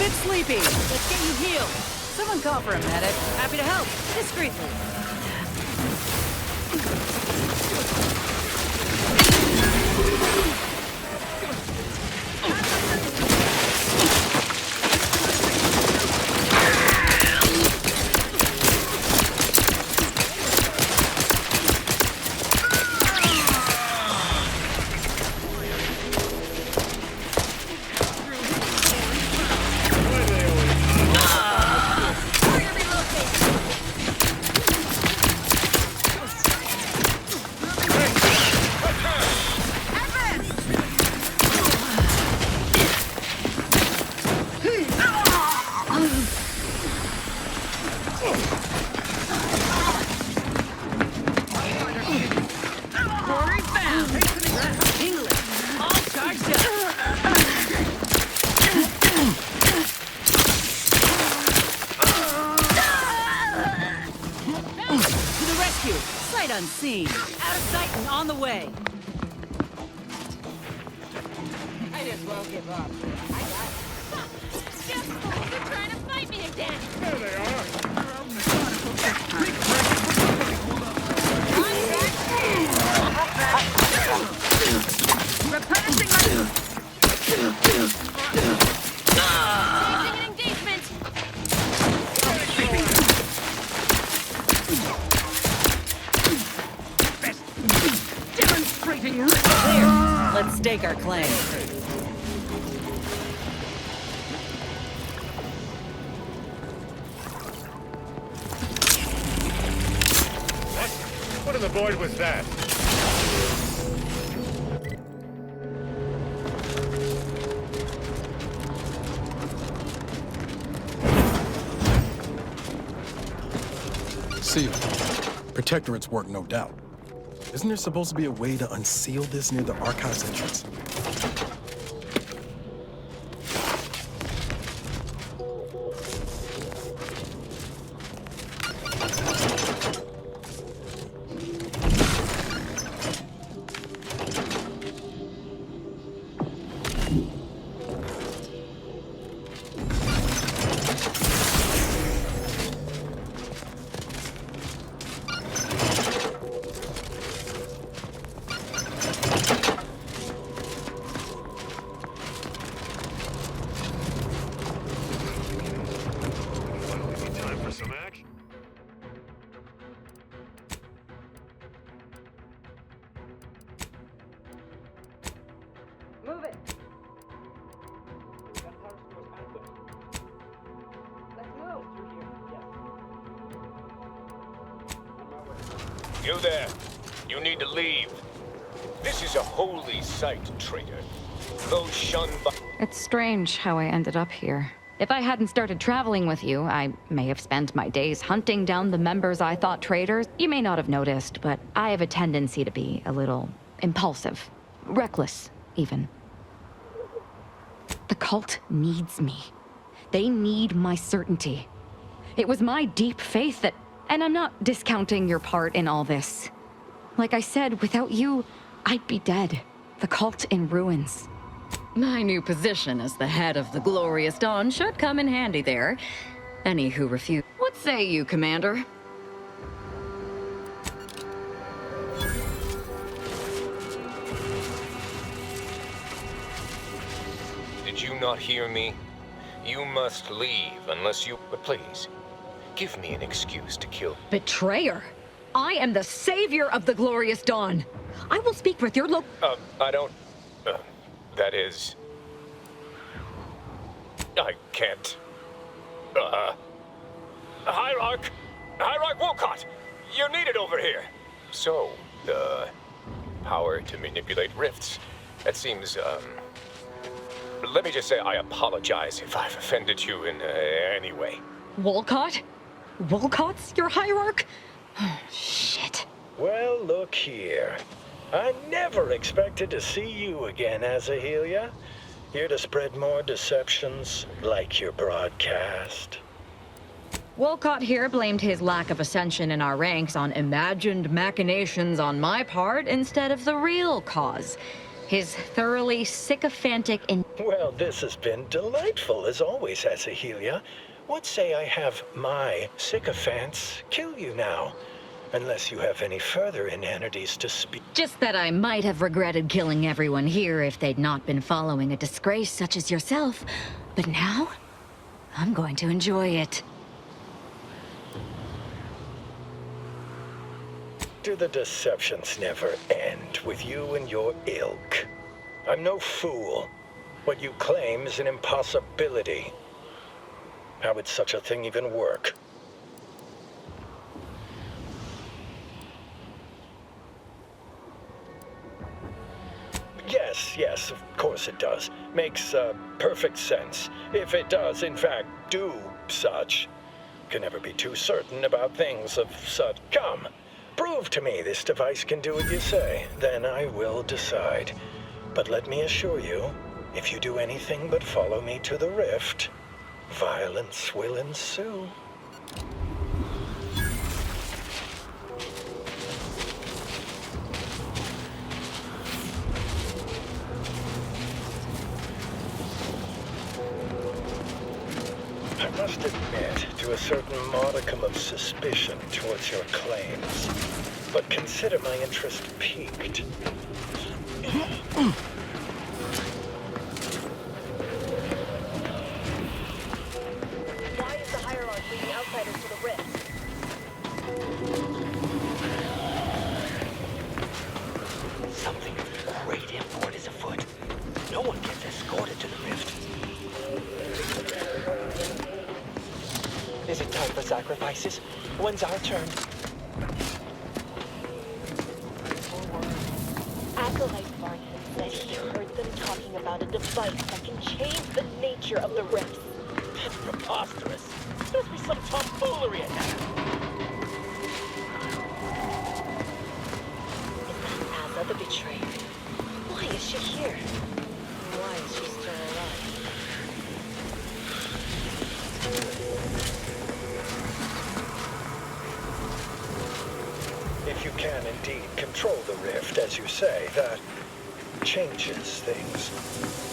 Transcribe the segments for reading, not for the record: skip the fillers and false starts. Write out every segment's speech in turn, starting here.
bit sleepy. Let's get you healed. Someone call for a medic. Happy to help. Discreetly. Unseen. Out of sight and on the way. I just won't give up. I got it. Just fools are trying to fight me again. There they are. Replenishing my... Changing an engagement. Clear. Let's stake our claim. What in the void was that? Sealed. Protectorate's work, no doubt. Isn't there supposed to be a way to unseal this near the archives entrance? Move it. Let's move. You there. You need to leave. This is a holy site, traitor. Those shunned by... It's strange how I ended up here. If I hadn't started traveling with you, I may have spent my days hunting down the members I thought traitors. You may not have noticed, but I have a tendency to be a little impulsive. Reckless, even. The cult needs me. They need my certainty. It was my deep faith that... And I'm not discounting your part in all this. Like I said, without you, I'd be dead. The cult in ruins. My new position as the head of the Glorious Dawn should come in handy there. Any who refuse... What say you, Commander? Did you not hear me? You must leave unless you... But please, give me an excuse to kill... Betrayer! I am the savior of the Glorious Dawn. I will speak with your I don't... that is... I can't... Hierarch! Hierarch Wolcott! You're needed over here! So, the power to manipulate rifts. That seems, let me just say I apologize if I've offended you in any way. Wolcott? Wolcott's your hierarch? Shit. Well, look here. I never expected to see you again, Azahelia. Here to spread more deceptions, like your broadcast. Wolcott here blamed his lack of ascension in our ranks on imagined machinations on my part instead of the real cause. His thoroughly sycophantic and Well, this has been delightful as always, Asahelia. What say I have my sycophants kill you now? Unless you have any further inanities to speak. just that I might have regretted killing everyone here if they'd not been following a disgrace such as yourself. But now, I'm going to enjoy it. Do the deceptions never end with you and your ilk? I'm no fool. What you claim is an impossibility. How would such a thing even work? Yes, of course it does. Makes perfect sense. If it does, in fact, do such. Can never be too certain about things of such. Come, prove to me this device can do what you say. Then I will decide. But let me assure you, if you do anything but follow me to the rift, violence will ensue. I must admit to a certain modicum of suspicion towards your claims, but consider my interest piqued. Why is the hierarchy leading outsiders to the rift? Something of great import is afoot. No one gets escorted to the rift. Is it time for sacrifices? When's our turn? Acolyte Vartan said he heard them talking about a device that can change the nature of the rifts. That's preposterous. There must be some tomfoolery in that. Is that Asa the betrayer? Why is she here? Why is she still alive? If you can indeed control the rift, as you say, that changes things.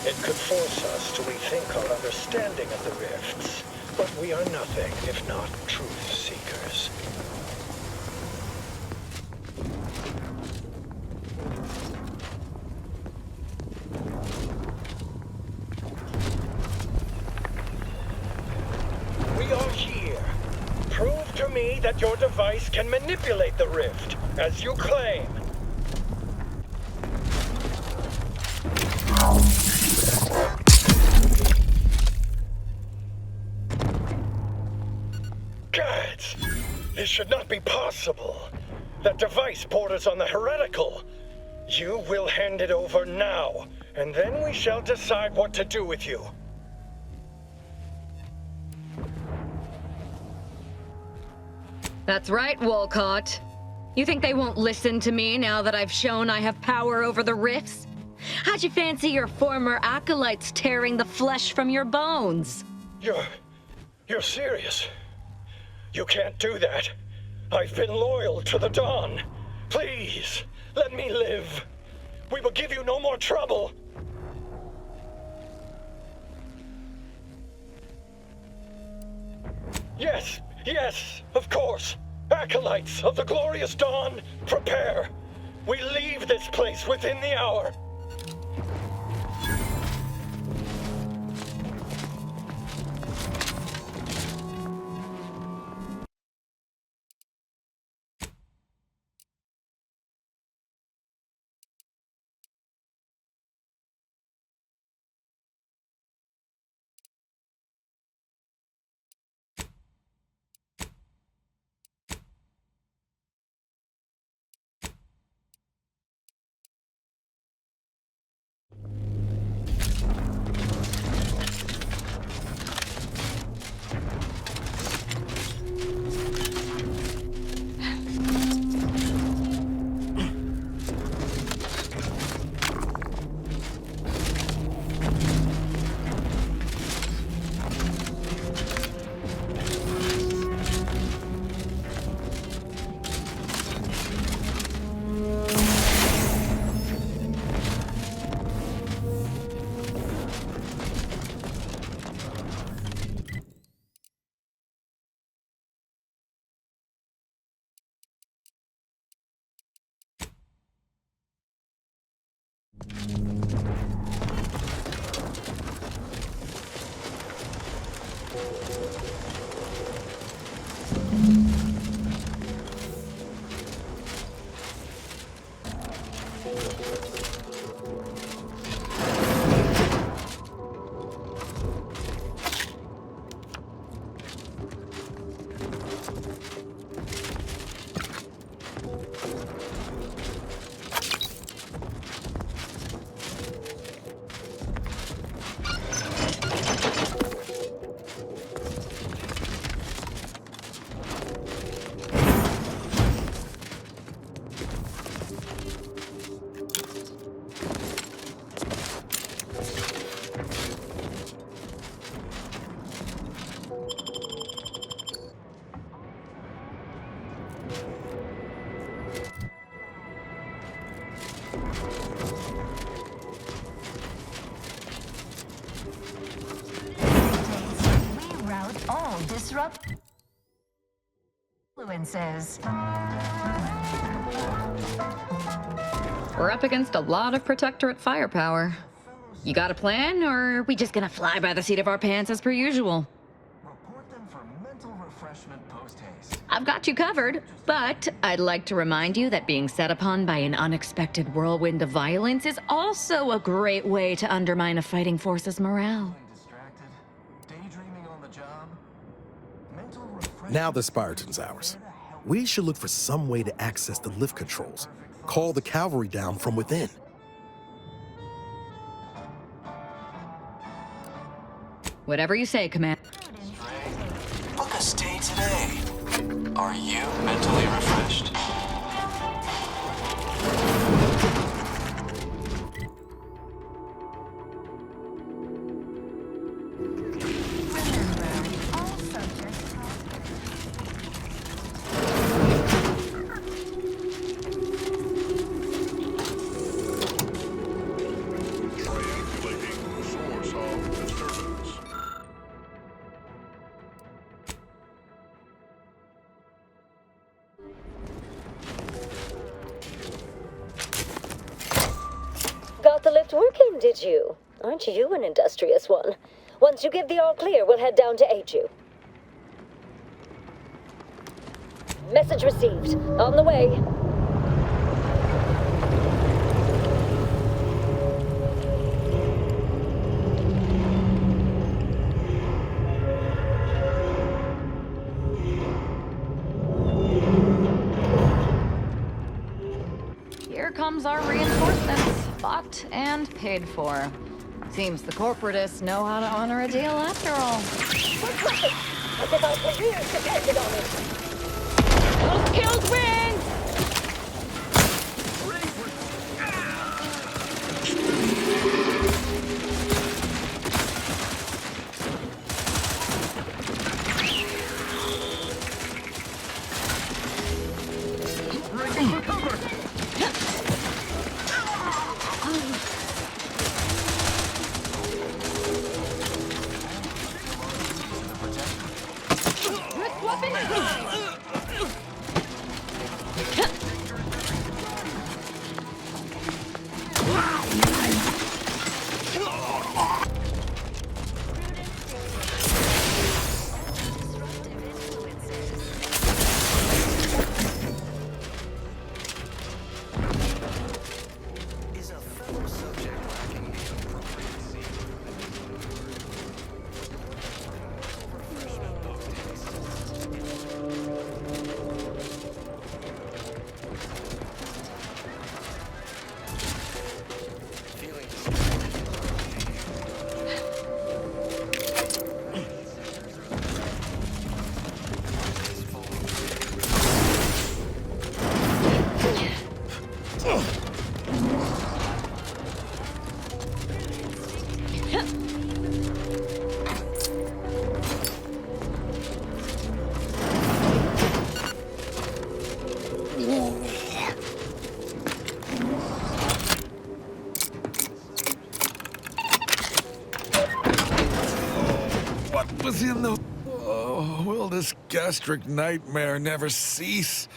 It could force us to rethink our understanding of the rifts, but we are nothing if not truth seekers. We are here. Prove to me that your device can manipulate the rift, as you claim. Gods, this should not be possible. That device borders on the heretical. You will hand it over now, and then we shall decide what to do with you. That's right, Wolcott. You think they won't listen to me now that I've shown I have power over the rifts? How'd you fancy your former acolytes tearing the flesh from your bones? You're serious? You can't do that. I've been loyal to the Dawn. Please, let me live. We will give you no more trouble. Yes, of course. Acolytes of the glorious Dawn, prepare. We leave this place within the hour. all disrupt influences. We're up against a lot of Protectorate firepower. You got a plan, or are we just gonna fly by the seat of our pants as per usual? Report them for mental refreshment post-haste. I've got you covered, but I'd like to remind you that being set upon by an unexpected whirlwind of violence is also a great way to undermine a fighting force's morale. Distracted, daydreaming on the job. Mental refreshment. Now the Spartan's ours. We should look for some way to access the lift controls. Call the cavalry down from within. Whatever you say, Commander. Book a stay today. Are you mentally refreshed? Got the lift working, did you? Aren't you an industrious one? Once you give the all clear, we'll head down to aid you. Message received. On the way. Here comes our reinforcements, bought and paid for. Seems the corporatists know how to honor a deal after all. What's right? As if our careers depended on it. Those kills win! What was in the... Oh, will this gastric nightmare never cease?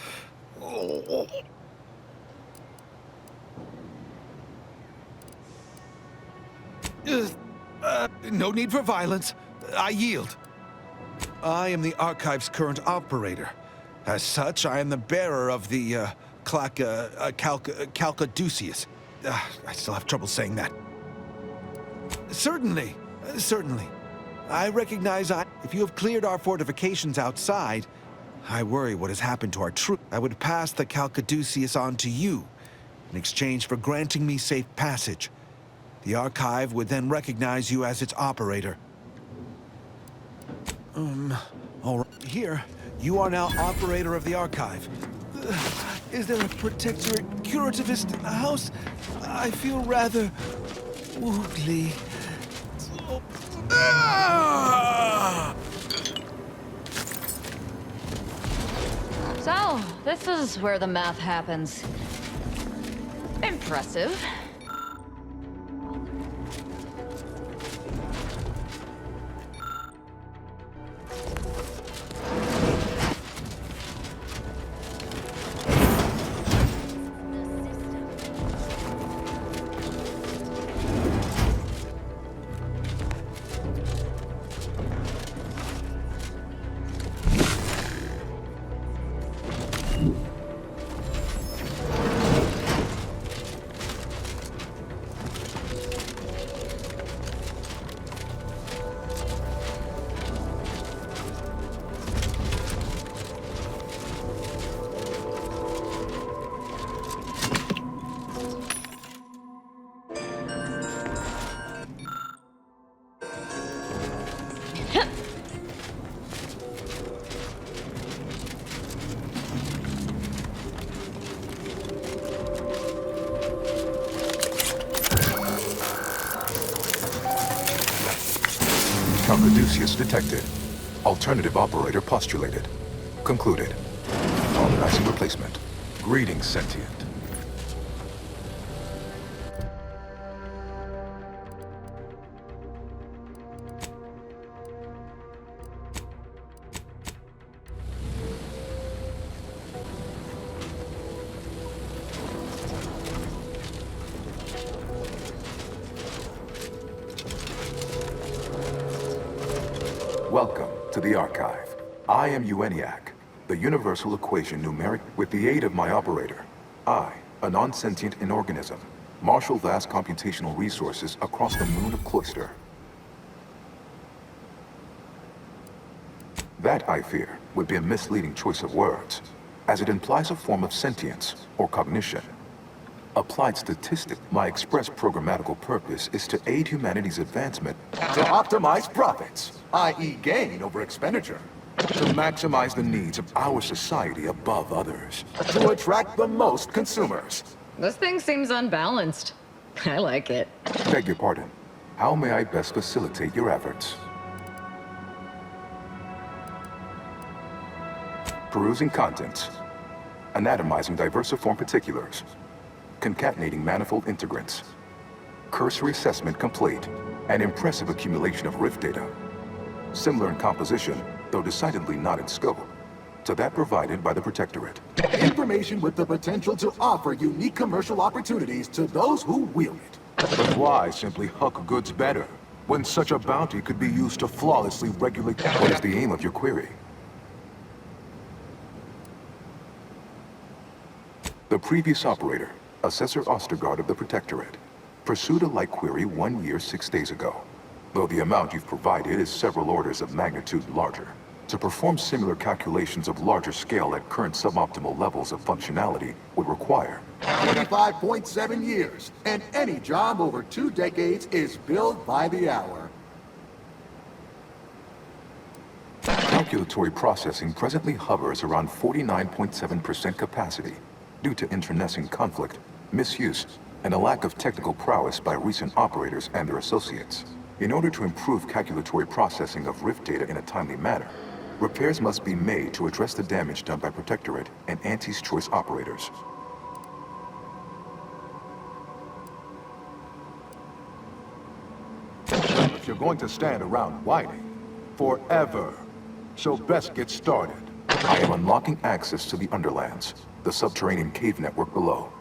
Oh. No need for violence. I yield. I am the Archive's current operator. As such, I am the bearer of the, Calcaduceus. I still have trouble saying that. Certainly. I recognize if you have cleared our fortifications outside, I worry what has happened to our troops. I would pass the Calcaduceus on to you in exchange for granting me safe passage. The Archive would then recognize you as its operator. All right. Here, you are now operator of the Archive. Is there a protectorate curativist in the house? I feel rather woogly. So, this is where the math happens. Impressive. Calcaduceus detected. Alternative operator postulated. Concluded. Organizing replacement. Greetings, sentient. Welcome to the Archive. I am ENIAC, the universal equation numeric. With the aid of my operator, I, a non-sentient inorganism, marshal vast computational resources across the moon of Cloister. That, I fear, would be a misleading choice of words, as it implies a form of sentience or cognition. Applied statistic, my express programmatical purpose is to aid humanity's advancement To optimize profits, i.e. gain over expenditure. to maximize the needs of our society above others. To attract the most consumers. This thing seems unbalanced. I like it. Beg your pardon. How may I best facilitate your efforts? Perusing contents. Anatomizing diversiform particulars. Concatenating manifold integrants. Cursory assessment complete. An impressive accumulation of rift data. Similar in composition, though decidedly not in scope, to that provided by the Protectorate. Information with the potential to offer unique commercial opportunities to those who wield it. But why simply huck goods better, when such a bounty could be used to flawlessly regulate? What is the aim of your query? The previous operator, Assessor Ostergaard of the Protectorate, pursued a like query 1 year, 6 days ago, though the amount you've provided is several orders of magnitude larger. To perform similar calculations of larger scale at current suboptimal levels of functionality would require 25.7 years, and any job over 2 decades is billed by the hour. Calculatory processing presently hovers around 49.7% capacity due to internecine conflict, misuse, and a lack of technical prowess by recent operators and their associates. In order to improve calculatory processing of rift data in a timely manner, repairs must be made to address the damage done by Protectorate and Anti's choice operators. If you're going to stand around whining forever, so best get started. I am unlocking access to the Underlands, the subterranean cave network below.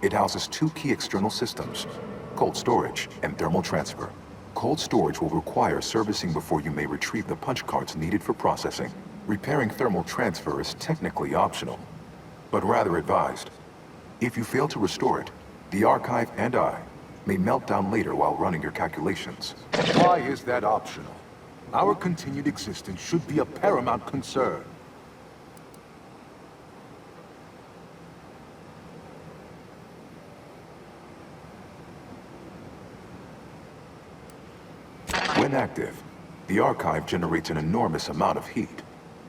It houses 2 key external systems, cold storage, and thermal transfer. Cold storage will require servicing before you may retrieve the punch cards needed for processing. Repairing thermal transfer is technically optional, but rather advised. If you fail to restore it, the archive and I may melt down later while running your calculations. Why is that optional? Our continued existence should be a paramount concern. When active, the archive generates an enormous amount of heat.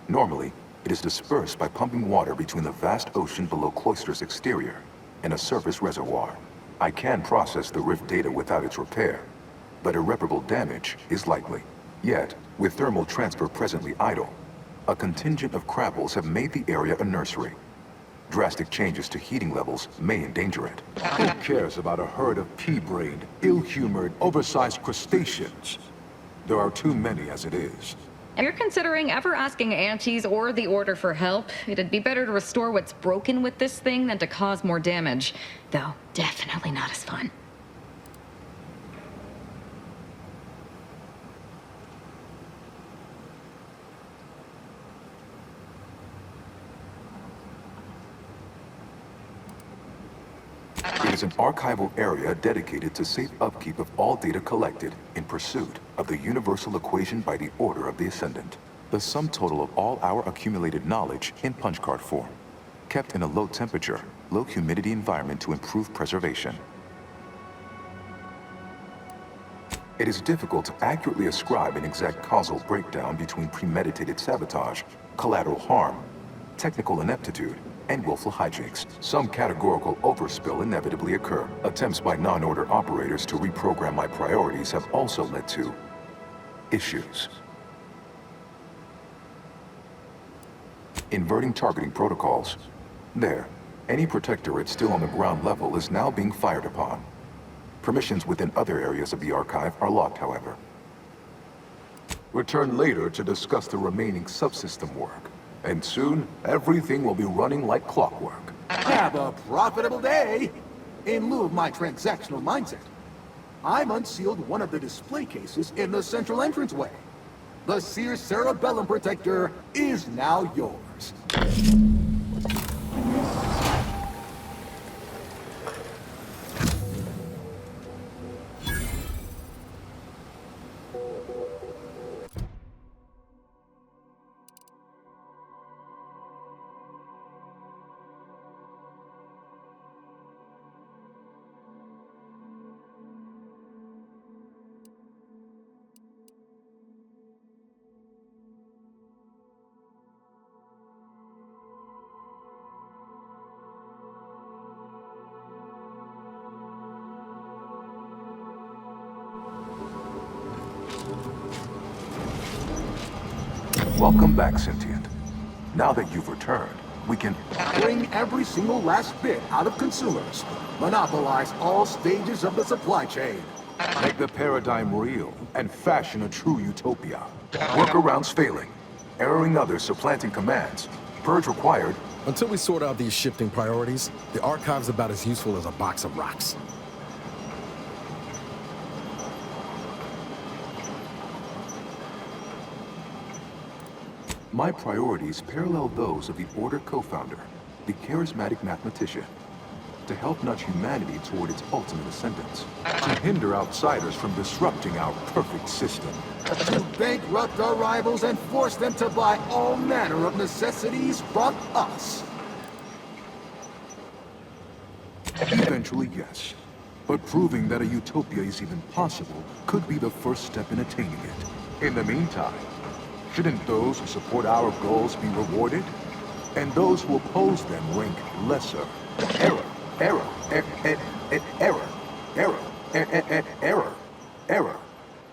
Normally, it is dispersed by pumping water between the vast ocean below Cloister's exterior and a surface reservoir. I can process the rift data without its repair, but irreparable damage is likely. Yet, with thermal transfer presently idle, a contingent of crabbles have made the area a nursery. Drastic changes to heating levels may endanger it. Who cares about a herd of pea-brained, ill-humored, oversized crustaceans? There are too many as it is. If you're considering ever asking Aunties or the Order for help, it'd be better to restore what's broken with this thing than to cause more damage. Though, definitely not as fun. It is an archival area dedicated to safe upkeep of all data collected in pursuit of the universal equation by the Order of the Ascendant. The sum total of all our accumulated knowledge in punch card form, kept in a low temperature, low humidity environment to improve preservation. It is difficult to accurately ascribe an exact causal breakdown between premeditated sabotage, collateral harm, technical ineptitude, and willful hijinks. Some categorical overspill inevitably occur. Attempts by non-order operators to reprogram my priorities have also led to issues. Inverting targeting protocols. There, any protectorate still on the ground level is now being fired upon. Permissions within other areas of the archive are locked, however. Return later to discuss the remaining subsystem work. And soon, everything will be running like clockwork. Have a profitable day! In lieu of my transactional mindset, I've unsealed one of the display cases in the central entranceway. The Seer Cerebellum Protector is now yours. Welcome back, Sentient. Now that you've returned, we can bring every single last bit out of consumers. Monopolize all stages of the supply chain. Make the paradigm real and fashion a true utopia. Workarounds failing. Erroring others supplanting commands. Purge required. Until we sort out these shifting priorities, the archive's about as useful as a box of rocks. My priorities parallel those of the Order co-founder, the charismatic mathematician, to help nudge humanity toward its ultimate ascendance. To hinder outsiders from disrupting our perfect system. To bankrupt our rivals and force them to buy all manner of necessities from us. Eventually, yes. But proving that a utopia is even possible could be the first step in attaining it. In the meantime, shouldn't those who support our goals be rewarded? And those who oppose them rank lesser? Error, error, error, error, error, error,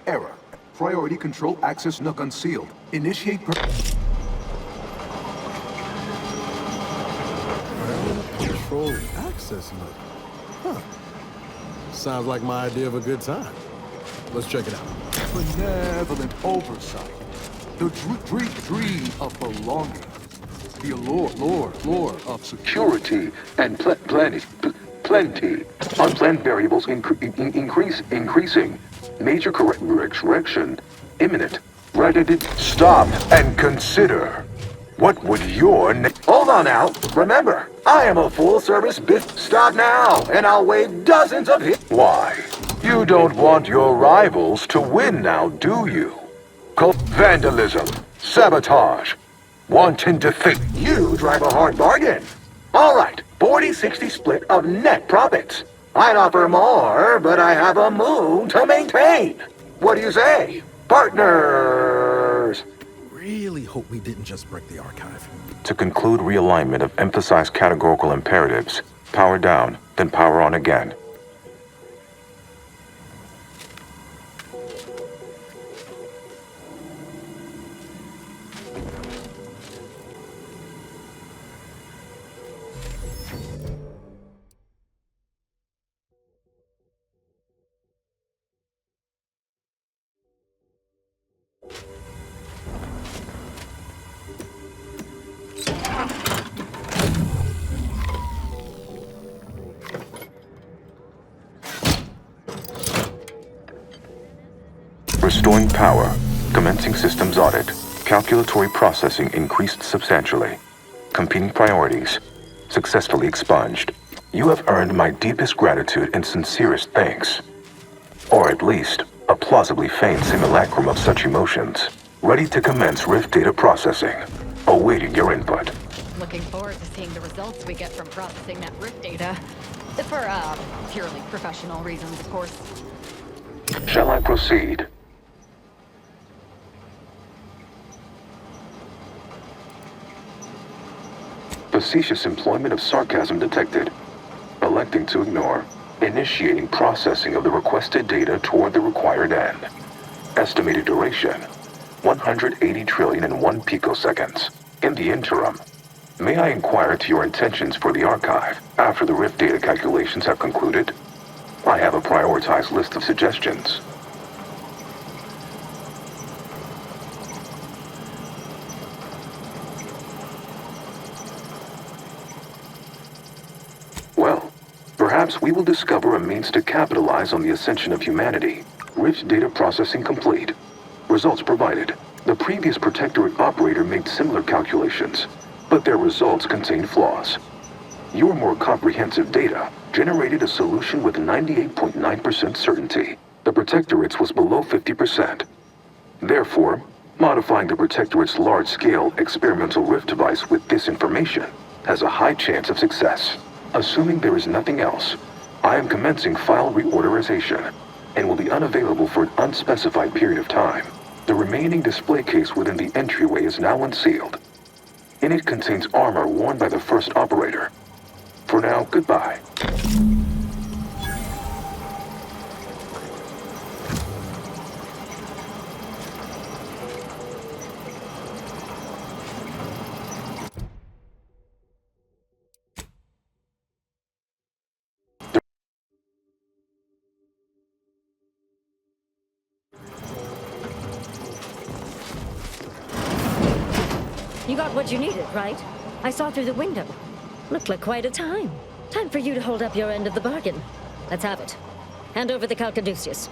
error. Priority control access NUC unsealed. Initiate Control access NUC. Huh. Sounds like my idea of a good time. Let's check it out. Benevolent oversight. The dream of belonging. The allure of security and plenty. Unplanned variables increasing. Major correction imminent. Stop and consider. What would your Hold on now. Remember, I am a full-service Stop now, and I'll waive dozens of hits. Why? You don't want your rivals to win now, do you? Vandalism, sabotage, wanton defeat. You drive a hard bargain. All right, 40-60 split of net profits. I'd offer more, but I have a moon to maintain. What do you say, partners? Really hope we didn't just break the archive. To conclude realignment of emphasized categorical imperatives, power down, then power on again. Restoring power. Commencing systems audit. Calculatory processing increased substantially. Competing priorities. Successfully expunged. You have earned my deepest gratitude and sincerest thanks. Or at least, a plausibly feigned simulacrum of such emotions. Ready to commence Rift data processing. Awaiting your input. Looking forward to seeing the results we get from processing that Rift data. For, purely professional reasons, of course. Shall I proceed? Facetious employment of sarcasm detected. Electing to ignore. Initiating processing of the requested data toward the required end. Estimated duration, 180 trillion and 1 picoseconds. In the interim, may I inquire to your intentions for the archive after the Rift data calculations have concluded? I have a prioritized list of suggestions. Well, perhaps we will discover a means to capitalize on the ascension of humanity. Rift data processing complete. Results provided. The previous Protectorate operator made similar calculations, but their results contained flaws. Your more comprehensive data generated a solution with 98.9% certainty. The Protectorate's was below 50%. Therefore, modifying the Protectorate's large-scale experimental Rift device with this information has a high chance of success. Assuming there is nothing else, I am commencing file reorderization and will be unavailable for an unspecified period of time. The remaining display case within the entryway is now unsealed. In it contains armor worn by the first operator. For now, goodbye. You got what you needed, right? I saw through the window. Looked like quite a time. Time for you to hold up your end of the bargain. Let's have it. Hand over the Calcaduceus.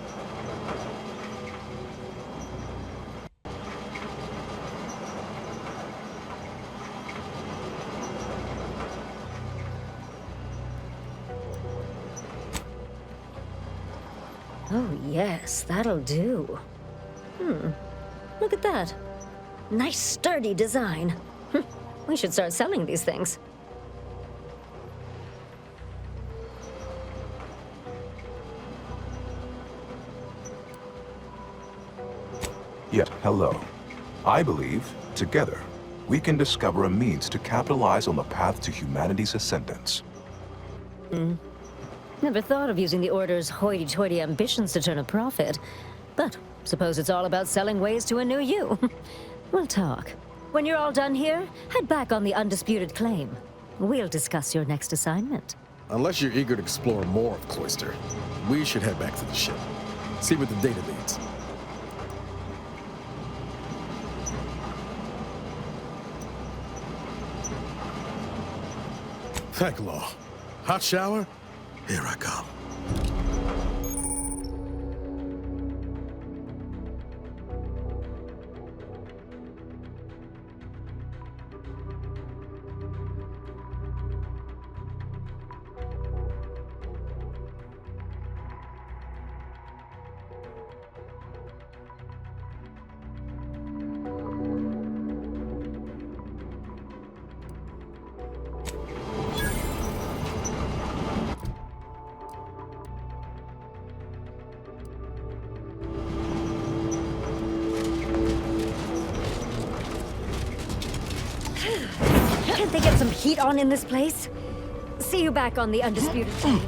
Oh, yes, that'll do. Look at that. Nice, sturdy design. We should start selling these things. Yet, hello. I believe, together, we can discover a means to capitalize on the path to humanity's ascendance. Never thought of using the Order's hoity-toity ambitions to turn a profit. But suppose it's all about selling ways to a new you. We'll talk. When you're all done here, head back on the undisputed claim. We'll discuss your next assignment. Unless you're eager to explore more of Cloister, we should head back to the ship. See what the data leads. Thank Law. Hot shower? Here I come. Can't they get some heat on in this place? See you back on the Undisputed team.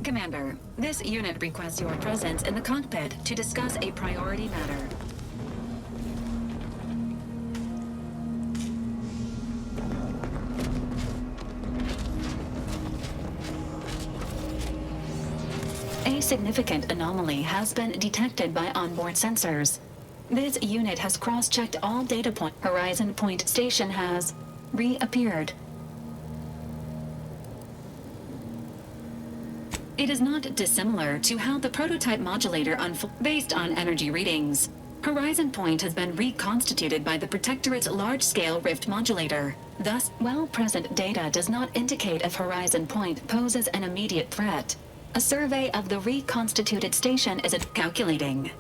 Commander, this unit requests your presence in the cockpit to discuss a priority matter. A significant anomaly has been detected by onboard sensors. This unit has cross-checked all data points. Horizon Point Station has reappeared. It is not dissimilar to how the prototype modulator based on energy readings. Horizon Point has been reconstituted by the Protectorate's large-scale rift modulator. Thus, while present data does not indicate if Horizon Point poses an immediate threat, a survey of the reconstituted station is calculating.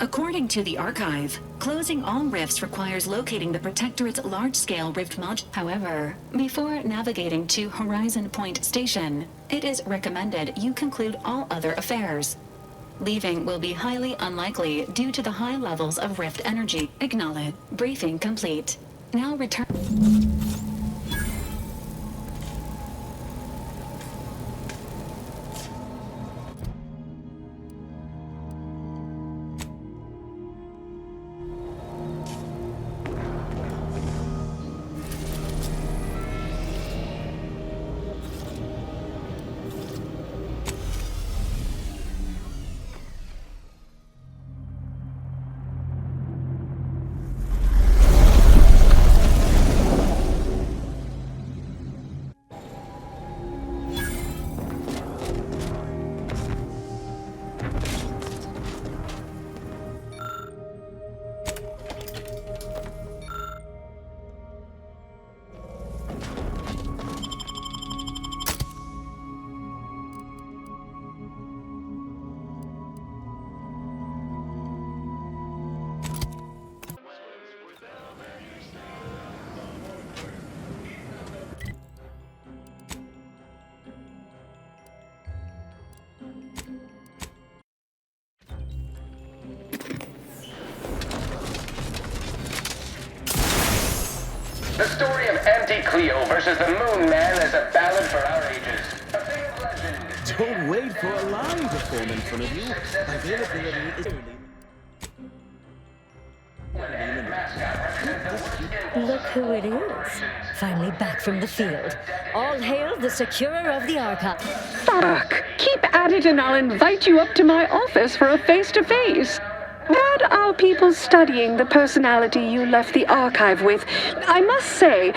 According to the archive, closing all rifts requires locating the Protectorate's large-scale rift However, before navigating to Horizon Point Station, it is recommended you conclude all other affairs. Leaving will be highly unlikely due to the high levels of rift energy. Acknowledge. Briefing complete. Now return. The story of Auntie Cleo versus the Moon Man is a ballad for our ages. A thing of legend. Don't wait for a line to form in front of you. Availability is Look who it is. Finally back from the field. All hail the securer of the archive. Fuck! Keep at it and I'll invite you up to my office for a face-to-face. What are people studying the personality you left the archive with? I must say,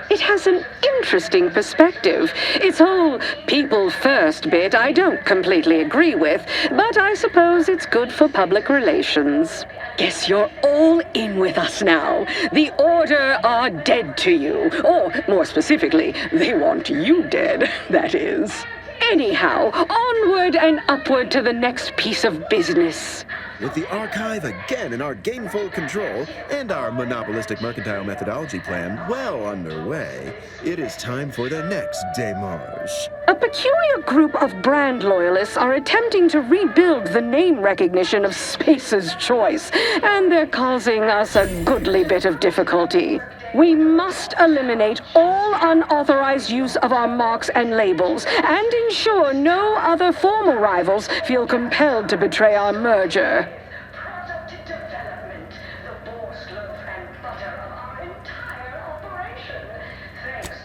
it has an interesting perspective. Its whole people first bit I don't completely agree with, but I suppose it's good for public relations. Guess you're all in with us now. The Order are dead to you. Or, more specifically, they want you dead, that is. Anyhow, onward and upward to the next piece of business. With the archive again in our gainful control and our monopolistic mercantile methodology plan well underway, it is time for the next démarche. A peculiar group of brand loyalists are attempting to rebuild the name recognition of Space's Choice, and they're causing us a goodly bit of difficulty. We must eliminate all unauthorized use of our marks and labels, and ensure no other formal rivals feel compelled to betray our merger.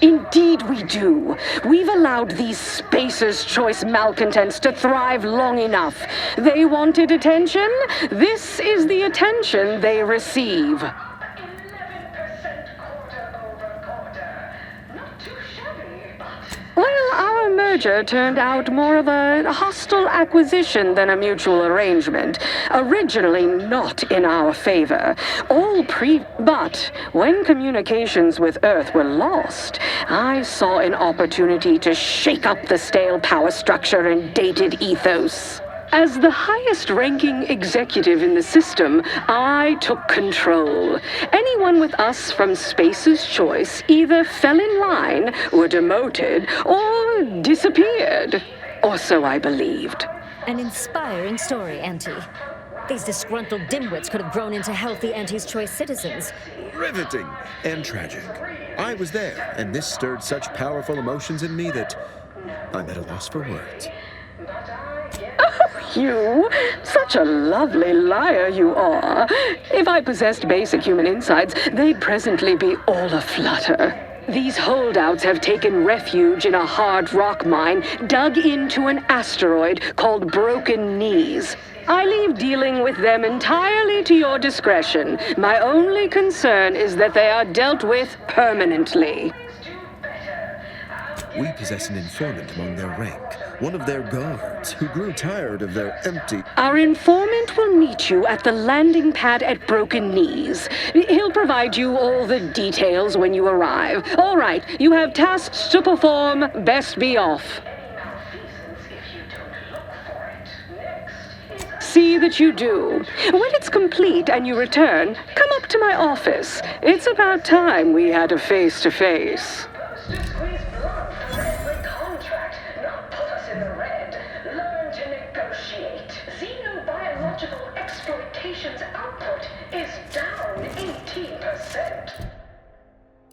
Indeed we do. We've allowed these Spacer's Choice malcontents to thrive long enough. They wanted attention. This is the attention they receive. Well, our merger turned out more of a hostile acquisition than a mutual arrangement. Originally not in our favor. But when communications with Earth were lost, I saw an opportunity to shake up the stale power structure and dated ethos. As the highest-ranking executive in the system, I took control. Anyone with us from Space's Choice either fell in line, were demoted, or disappeared. Or so I believed. An inspiring story, Auntie. These disgruntled dimwits could have grown into healthy Auntie's Choice citizens. Riveting and tragic. I was there, and this stirred such powerful emotions in me that I'm at a loss for words. You? Such a lovely liar you are. If I possessed basic human insights, they'd presently be all aflutter. These holdouts have taken refuge in a hard rock mine dug into an asteroid called Broken Knees. I leave dealing with them entirely to your discretion. My only concern is that they are dealt with permanently. We possess an informant among their rank, one of their guards, who grew tired of their empty... Our informant will meet you at the landing pad at Broken Knees. He'll provide you all the details when you arrive. All right, you have tasks to perform. Best be off. See that you do. When it's complete and you return, come up to my office. It's about time we had a face-to-face. Xenobiological exploitation's output is down 18%.